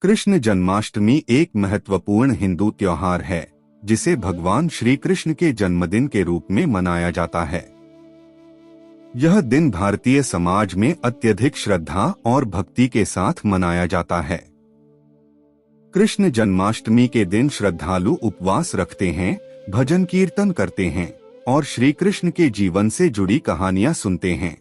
कृष्ण जन्माष्टमी एक महत्वपूर्ण हिंदू त्योहार है जिसे भगवान श्री कृष्ण के जन्मदिन के रूप में मनाया जाता है। यह दिन भारतीय समाज में अत्यधिक श्रद्धा और भक्ति के साथ मनाया जाता है। कृष्ण जन्माष्टमी के दिन श्रद्धालु उपवास रखते हैं, भजन कीर्तन करते हैं और श्री कृष्ण के जीवन से जुड़ी कहानियां सुनते हैं।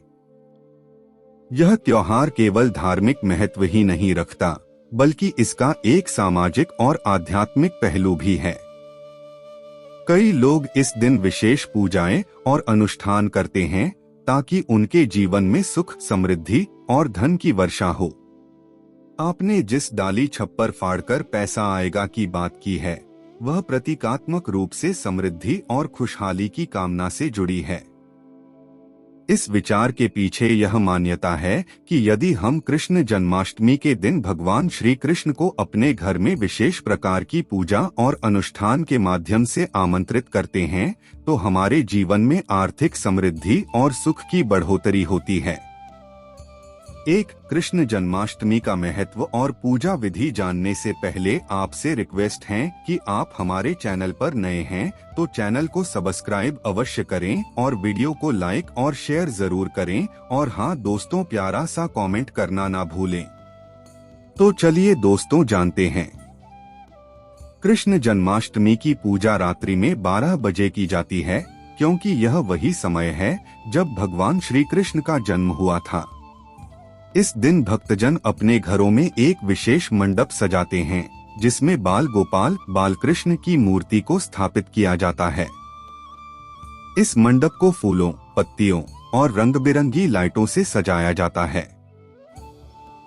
यह त्योहार केवल धार्मिक महत्व ही नहीं रखता, बल्कि इसका एक सामाजिक और आध्यात्मिक पहलू भी है। कई लोग इस दिन विशेष पूजाएं और अनुष्ठान करते हैं ताकि उनके जीवन में सुख, समृद्धि और धन की वर्षा हो। आपने जिस डाली छप्पर फाड़कर पैसा आएगा की बात की है, वह प्रतीकात्मक रूप से समृद्धि और खुशहाली की कामना से जुड़ी है। इस विचार के पीछे यह मान्यता है कि यदि हम कृष्ण जन्माष्टमी के दिन भगवान श्री कृष्ण को अपने घर में विशेष प्रकार की पूजा और अनुष्ठान के माध्यम से आमंत्रित करते हैं, तो हमारे जीवन में आर्थिक समृद्धि और सुख की बढ़ोतरी होती है। एक कृष्ण जन्माष्टमी का महत्व और पूजा विधि जानने से पहले आपसे रिक्वेस्ट है कि आप हमारे चैनल पर नए हैं तो चैनल को सब्सक्राइब अवश्य करें और वीडियो को लाइक और शेयर जरूर करें, और हाँ दोस्तों, प्यारा सा कमेंट करना ना भूलें। तो चलिए दोस्तों जानते हैं। कृष्ण जन्माष्टमी की पूजा रात्रि में 12 बजे की जाती है, क्योंकि यह वही समय है जब भगवान श्री कृष्ण का जन्म हुआ था। इस दिन भक्तजन अपने घरों में एक विशेष मंडप सजाते हैं जिसमें बाल गोपाल बालकृष्ण की मूर्ति को स्थापित किया जाता है। इस मंडप को फूलों, पत्तियों और रंग बिरंगी लाइटों से सजाया जाता है।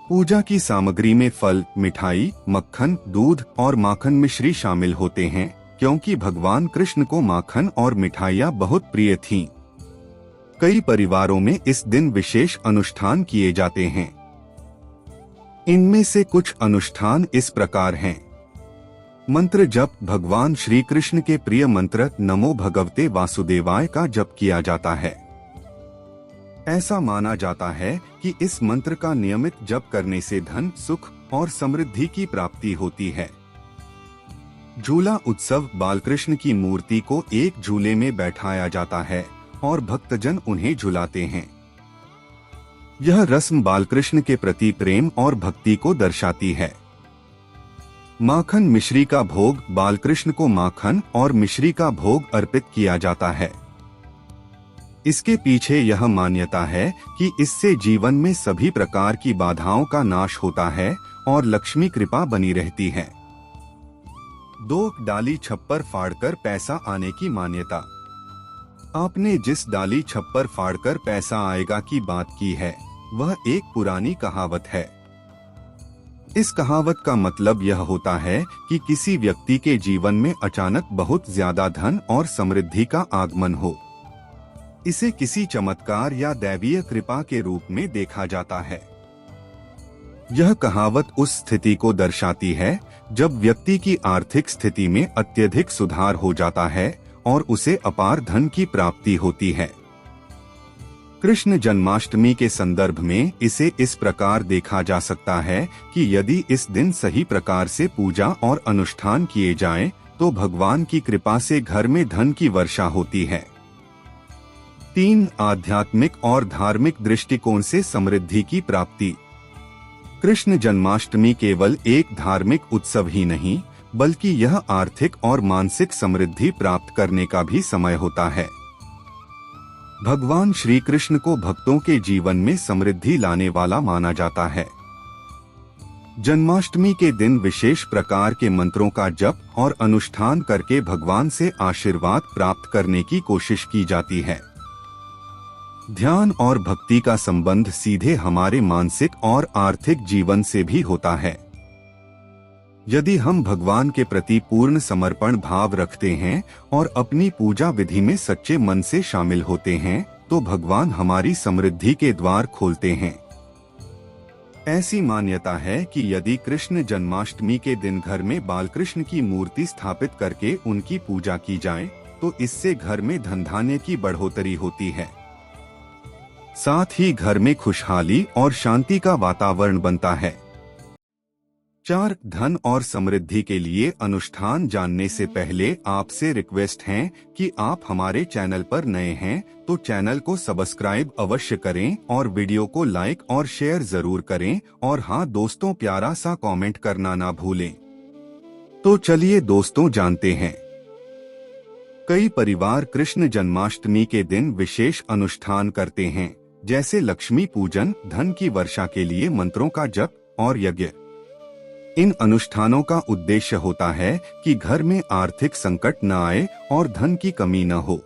पूजा की सामग्री में फल, मिठाई, मक्खन, दूध और माखन मिश्री शामिल होते हैं, क्योंकि भगवान कृष्ण को माखन और मिठाइयाँ बहुत प्रिय थीं। कई परिवारों में इस दिन विशेष अनुष्ठान किए जाते हैं। इनमें से कुछ अनुष्ठान इस प्रकार हैं। मंत्र जप, भगवान श्री कृष्ण के प्रिय मंत्र नमो भगवते वासुदेवाय का जप किया जाता है। ऐसा माना जाता है कि इस मंत्र का नियमित जप करने से धन, सुख और समृद्धि की प्राप्ति होती है। झूला उत्सव, बालकृष्ण की मूर्ति को एक झूले में बैठाया जाता है और भक्तजन उन्हें झुलाते हैं। यह रस्म बालकृष्ण के प्रति प्रेम और भक्ति को दर्शाती है। माखन मिश्री का भोग, बालकृष्ण को माखन और मिश्री का भोग अर्पित किया जाता है। इसके पीछे यह मान्यता है कि इससे जीवन में सभी प्रकार की बाधाओं का नाश होता है और लक्ष्मी कृपा बनी रहती है। 2 डाली छप्पर फाड़कर पैसा आने की मान्यता। आपने जिस डाली छप्पर फाड़कर पैसा आएगा की बात की है, वह एक पुरानी कहावत है। इस कहावत का मतलब यह होता है कि किसी व्यक्ति के जीवन में अचानक बहुत ज्यादा धन और समृद्धि का आगमन हो। इसे किसी चमत्कार या दैवीय कृपा के रूप में देखा जाता है। यह कहावत उस स्थिति को दर्शाती है जब व्यक्ति की आर्थिक स्थिति में अत्यधिक सुधार हो जाता है और उसे अपार धन की प्राप्ति होती है। कृष्ण जन्माष्टमी के संदर्भ में इसे इस प्रकार देखा जा सकता है कि यदि इस दिन सही प्रकार से पूजा और अनुष्ठान किए जाएं, तो भगवान की कृपा से घर में धन की वर्षा होती है। 3 आध्यात्मिक और धार्मिक दृष्टिकोण से समृद्धि की प्राप्ति। कृष्ण जन्माष्टमी केवल एक धार्मिक उत्सव ही नहीं, बल्कि यह आर्थिक और मानसिक समृद्धि प्राप्त करने का भी समय होता है। भगवान श्री कृष्ण को भक्तों के जीवन में समृद्धि लाने वाला माना जाता है। जन्माष्टमी के दिन विशेष प्रकार के मंत्रों का जप और अनुष्ठान करके भगवान से आशीर्वाद प्राप्त करने की कोशिश की जाती है। ध्यान और भक्ति का संबंध सीधे हमारे मानसिक और आर्थिक जीवन से भी होता है। यदि हम भगवान के प्रति पूर्ण समर्पण भाव रखते हैं और अपनी पूजा विधि में सच्चे मन से शामिल होते हैं, तो भगवान हमारी समृद्धि के द्वार खोलते हैं। ऐसी मान्यता है कि यदि कृष्ण जन्माष्टमी के दिन घर में बालकृष्ण की मूर्ति स्थापित करके उनकी पूजा की जाए, तो इससे घर में धन-धान्य की बढ़ोतरी होती है। साथ ही घर में खुशहाली और शांति का वातावरण बनता है। 4. धन और समृद्धि के लिए अनुष्ठान जानने से पहले आपसे रिक्वेस्ट है कि आप हमारे चैनल पर नए हैं तो चैनल को सब्सक्राइब अवश्य करें और वीडियो को लाइक और शेयर जरूर करें और हाँ दोस्तों, प्यारा सा कमेंट करना ना भूलें। तो चलिए दोस्तों जानते हैं। कई परिवार कृष्ण जन्माष्टमी के दिन विशेष अनुष्ठान करते हैं, जैसे लक्ष्मी पूजन, धन की वर्षा के लिए मंत्रों का जप और यज्ञ। इन अनुष्ठानों का उद्देश्य होता है कि घर में आर्थिक संकट न आए और धन की कमी न हो।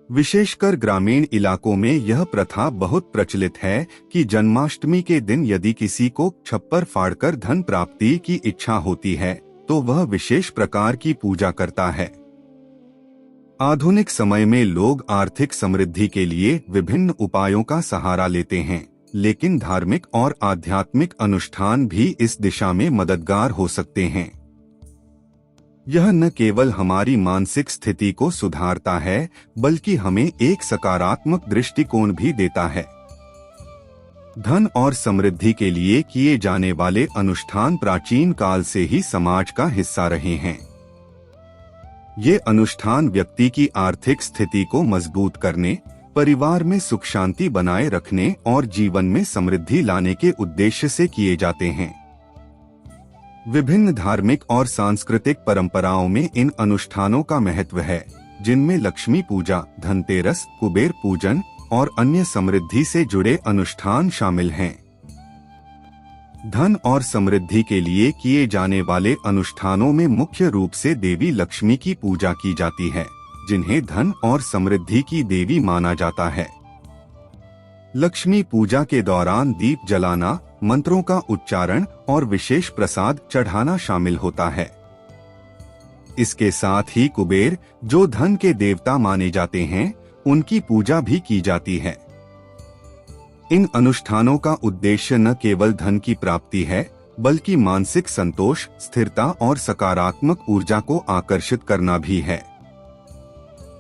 विशेषकर ग्रामीण इलाकों में यह प्रथा बहुत प्रचलित है कि जन्माष्टमी के दिन यदि किसी को छप्पर फाड़कर धन प्राप्ति की इच्छा होती है तो वह विशेष प्रकार की पूजा करता है। आधुनिक समय में लोग आर्थिक समृद्धि के लिए विभिन्न उपायों का सहारा लेते हैं, लेकिन धार्मिक और आध्यात्मिक अनुष्ठान भी इस दिशा में मददगार हो सकते हैं। यह न केवल हमारी मानसिक स्थिति को सुधारता है, बल्कि हमें एक सकारात्मक दृष्टिकोण भी देता है। धन और समृद्धि के लिए किए जाने वाले अनुष्ठान प्राचीन काल से ही समाज का हिस्सा रहे हैं। ये अनुष्ठान व्यक्ति की आर्थिक स्थिति को मजबूत करने, परिवार में सुख शांति बनाए रखने और जीवन में समृद्धि लाने के उद्देश्य से किए जाते हैं। विभिन्न धार्मिक और सांस्कृतिक परंपराओं में इन अनुष्ठानों का महत्व है, जिनमें लक्ष्मी पूजा, धनतेरस, कुबेर पूजन और अन्य समृद्धि से जुड़े अनुष्ठान शामिल हैं। धन और समृद्धि के लिए किए जाने वाले अनुष्ठानों में मुख्य रूप से देवी लक्ष्मी की पूजा की जाती है, जिन्हें धन और समृद्धि की देवी माना जाता है। लक्ष्मी पूजा के दौरान दीप जलाना, मंत्रों का उच्चारण और विशेष प्रसाद चढ़ाना शामिल होता है। इसके साथ ही कुबेर, जो धन के देवता माने जाते हैं, उनकी पूजा भी की जाती है। इन अनुष्ठानों का उद्देश्य न केवल धन की प्राप्ति है, बल्कि मानसिक संतोष, स्थिरता और सकारात्मक ऊर्जा को आकर्षित करना भी है।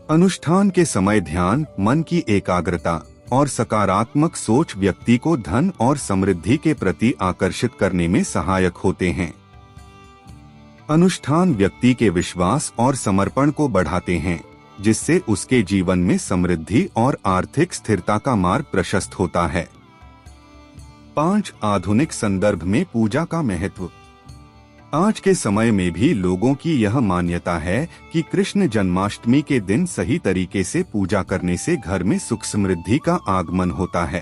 अनुष्ठान के समय ध्यान, मन की एकाग्रता और सकारात्मक सोच व्यक्ति को धन और समृद्धि के प्रति आकर्षित करने में सहायक होते हैं। अनुष्ठान व्यक्ति के विश्वास और समर्पण को बढ़ाते हैं, जिससे उसके जीवन में समृद्धि और आर्थिक स्थिरता का मार्ग प्रशस्त होता है। 5. आधुनिक संदर्भ में पूजा का महत्व। आज के समय में भी लोगों की यह मान्यता है कि कृष्ण जन्माष्टमी के दिन सही तरीके से पूजा करने से घर में सुख समृद्धि का आगमन होता है।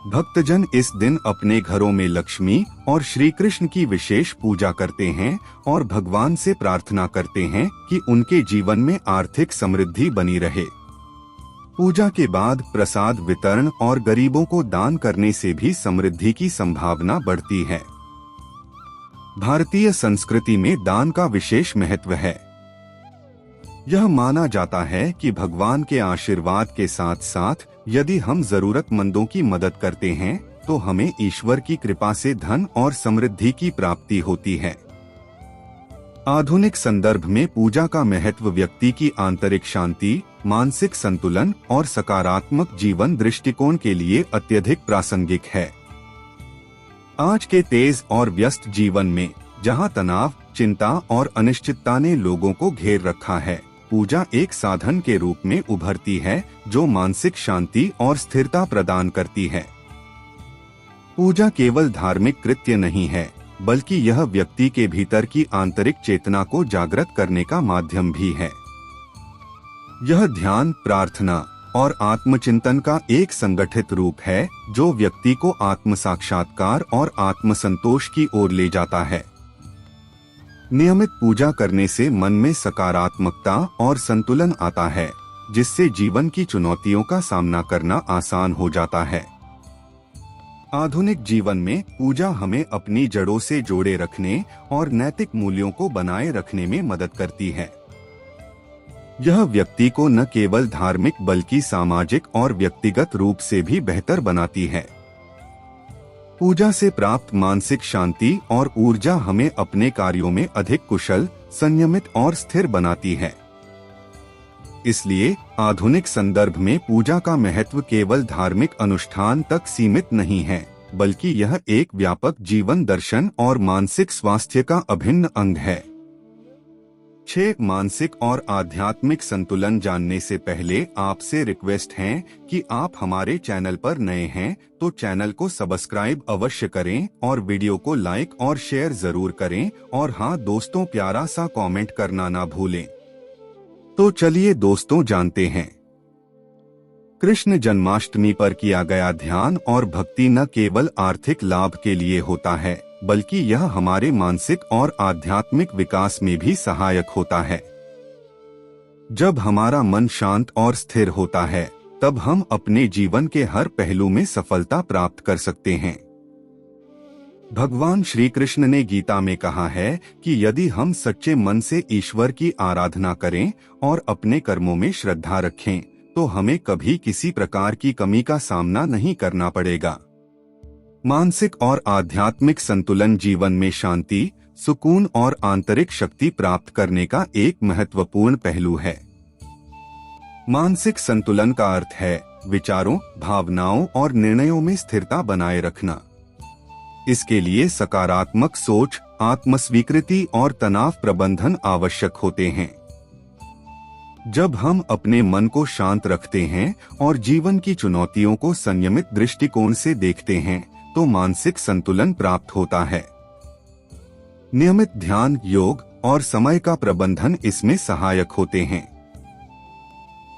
भक्तजन इस दिन अपने घरों में लक्ष्मी और श्री कृष्ण की विशेष पूजा करते हैं और भगवान से प्रार्थना करते हैं कि उनके जीवन में आर्थिक समृद्धि बनी रहे। पूजा के बाद प्रसाद वितरण और गरीबों को दान करने से भी समृद्धि की संभावना बढ़ती है। भारतीय संस्कृति में दान का विशेष महत्व है। यह माना जाता है कि भगवान के आशीर्वाद के साथ साथ यदि हम जरूरतमंदों की मदद करते हैं तो हमें ईश्वर की कृपा से धन और समृद्धि की प्राप्ति होती है। आधुनिक संदर्भ में पूजा का महत्व व्यक्ति की आंतरिक शांति, मानसिक संतुलन और सकारात्मक जीवन दृष्टिकोण के लिए अत्यधिक प्रासंगिक है। आज के तेज और व्यस्त जीवन में जहां तनाव, चिंता और अनिश्चितता ने लोगों को घेर रखा है, पूजा एक साधन के रूप में उभरती है जो मानसिक शांति और स्थिरता प्रदान करती है। पूजा केवल धार्मिक कृत्य नहीं है, बल्कि यह व्यक्ति के भीतर की आंतरिक चेतना को जागृत करने का माध्यम भी है। यह ध्यान, प्रार्थना और आत्मचिंतन का एक संगठित रूप है जो व्यक्ति को आत्म साक्षात्कार और आत्मसंतोष की ओर ले जाता है। नियमित पूजा करने से मन में सकारात्मकता और संतुलन आता है, जिससे जीवन की चुनौतियों का सामना करना आसान हो जाता है। आधुनिक जीवन में पूजा हमें अपनी जड़ों से जोड़े रखने और नैतिक मूल्यों को बनाए रखने में मदद करती है। यह व्यक्ति को न केवल धार्मिक बल्कि सामाजिक और व्यक्तिगत रूप से भी बेहतर बनाती है। पूजा से प्राप्त मानसिक शांति और ऊर्जा हमें अपने कार्यों में अधिक कुशल, संयमित और स्थिर बनाती है। इसलिए आधुनिक संदर्भ में पूजा का महत्व केवल धार्मिक अनुष्ठान तक सीमित नहीं है, बल्कि यह एक व्यापक जीवन दर्शन और मानसिक स्वास्थ्य का अभिन्न अंग है। 6. मानसिक और आध्यात्मिक संतुलन जानने से पहले आपसे रिक्वेस्ट है कि आप हमारे चैनल पर नए हैं तो चैनल को सब्सक्राइब अवश्य करें और वीडियो को लाइक और शेयर जरूर करें, और हाँ दोस्तों, प्यारा सा कमेंट करना ना भूलें। तो चलिए दोस्तों जानते हैं। कृष्ण जन्माष्टमी पर किया गया ध्यान और भक्ति न केवल आर्थिक लाभ के लिए होता है, बल्कि यह हमारे मानसिक और आध्यात्मिक विकास में भी सहायक होता है। जब हमारा मन शांत और स्थिर होता है, तब हम अपने जीवन के हर पहलू में सफलता प्राप्त कर सकते हैं। भगवान श्री कृष्ण ने गीता में कहा है कि यदि हम सच्चे मन से ईश्वर की आराधना करें और अपने कर्मों में श्रद्धा रखें, तो हमें कभी किसी प्रकार की कमी का सामना नहीं करना पड़ेगा। मानसिक और आध्यात्मिक संतुलन जीवन में शांति, सुकून और आंतरिक शक्ति प्राप्त करने का एक महत्वपूर्ण पहलू है। मानसिक संतुलन का अर्थ है विचारों, भावनाओं और निर्णयों में स्थिरता बनाए रखना। इसके लिए सकारात्मक सोच, आत्मस्वीकृति और तनाव प्रबंधन आवश्यक होते हैं। जब हम अपने मन को शांत रखते हैं और जीवन की चुनौतियों को संयमित दृष्टिकोण से देखते हैं, तो मानसिक संतुलन प्राप्त होता है। नियमित ध्यान, योग और समय का प्रबंधन इसमें सहायक होते हैं।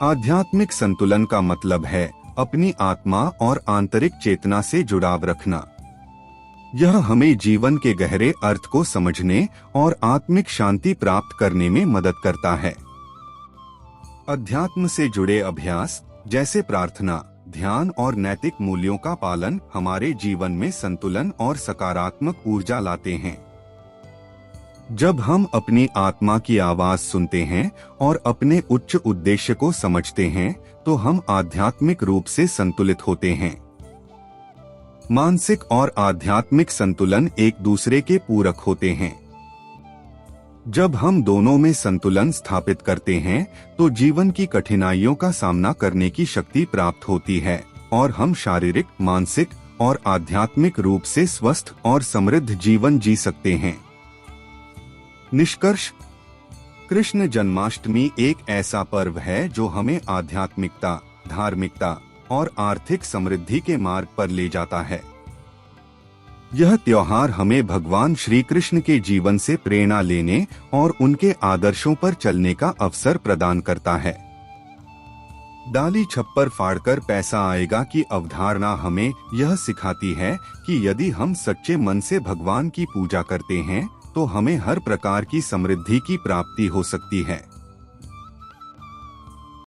आध्यात्मिक संतुलन का मतलब है अपनी आत्मा और आंतरिक चेतना से जुड़ाव रखना। यह हमें जीवन के गहरे अर्थ को समझने और आत्मिक शांति प्राप्त करने में मदद करता है। अध्यात्म से जुड़े अभ्यास जैसे प्रार्थना, ध्यान और नैतिक मूल्यों का पालन हमारे जीवन में संतुलन और सकारात्मक ऊर्जा लाते हैं। जब हम अपनी आत्मा की आवाज सुनते हैं और अपने उच्च उद्देश्य को समझते हैं, तो हम आध्यात्मिक रूप से संतुलित होते हैं। मानसिक और आध्यात्मिक संतुलन एक दूसरे के पूरक होते हैं। जब हम दोनों में संतुलन स्थापित करते हैं, तो जीवन की कठिनाइयों का सामना करने की शक्ति प्राप्त होती है और हम शारीरिक, मानसिक और आध्यात्मिक रूप से स्वस्थ और समृद्ध जीवन जी सकते हैं। निष्कर्ष, कृष्ण जन्माष्टमी एक ऐसा पर्व है जो हमें आध्यात्मिकता, धार्मिकता और आर्थिक समृद्धि के मार्ग पर ले जाता है। यह त्योहार हमें भगवान श्री कृष्ण के जीवन से प्रेरणा लेने और उनके आदर्शों पर चलने का अवसर प्रदान करता है। डाली छप्पर फाड़कर पैसा आएगा की अवधारणा हमें यह सिखाती है कि यदि हम सच्चे मन से भगवान की पूजा करते हैं, तो हमें हर प्रकार की समृद्धि की प्राप्ति हो सकती है।